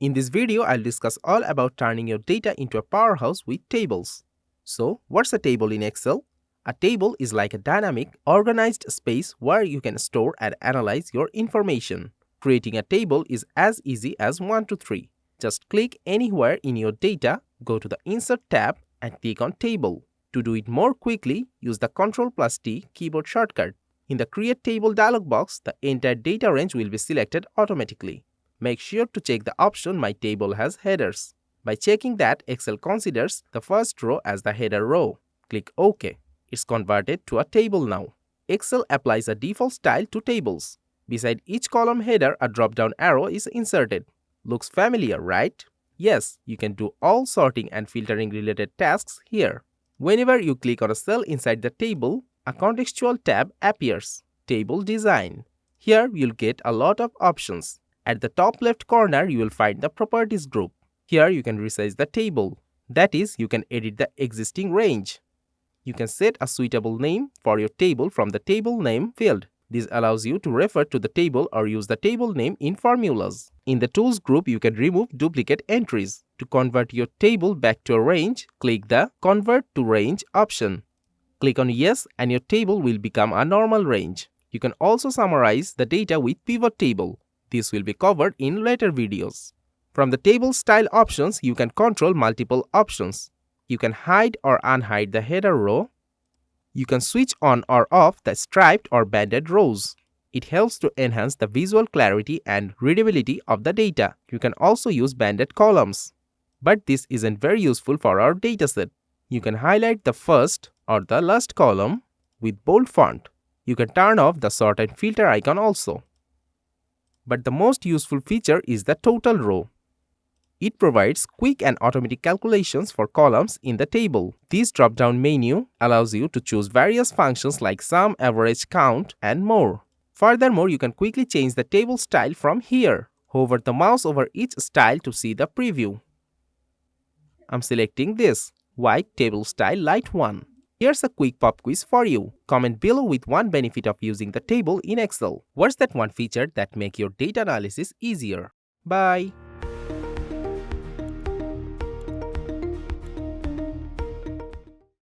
In this video, I'll discuss all about turning your data into a powerhouse with tables. So, what's a table in Excel? A table is like a dynamic, organized space where you can store and analyze your information. Creating a table is as easy as 1 to 3. Just click anywhere in your data, go to the Insert tab and click on Table. To do it more quickly, use the Ctl+T keyboard shortcut. In the Create Table dialog box, the entire data range will be selected automatically. Make sure to check the option My Table has Headers. By checking that, Excel considers the first row as the header row. Click OK. It's converted to a table now. Excel applies a default style to tables. Beside each column header, a drop-down arrow is inserted. Looks familiar, right? Yes, you can do all sorting and filtering related tasks here. Whenever you click on a cell inside the table, a contextual tab appears. Table Design. Here you'll get a lot of options. At the top left corner, you will find the Properties group. Here you can resize the table. That is, you can edit the existing range. You can set a suitable name for your table from the Table Name field. This allows you to refer to the table or use the table name in formulas. In the Tools group, you can remove duplicate entries. To convert your table back to a range, click the Convert to Range option. Click on Yes and your table will become a normal range. You can also summarize the data with Pivot Table. This will be covered in later videos. From the Table Style options, you can control multiple options. You can hide or unhide the header row. You can switch on or off the striped or banded rows. It helps to enhance the visual clarity and readability of the data. You can also use banded columns. But this isn't very useful for our dataset. You can highlight the first or the last column with bold font. You can turn off the sort and filter icon also. But the most useful feature is the total row. It provides quick and automatic calculations for columns in the table. This drop-down menu allows you to choose various functions like sum, average, count, and more. Furthermore, you can quickly change the table style from here. Hover the mouse over each style to see the preview. I'm selecting this, White Table Style Light 1. Here's a quick pop quiz for you. Comment below with one benefit of using the table in Excel. What's that one feature that makes your data analysis easier? Bye!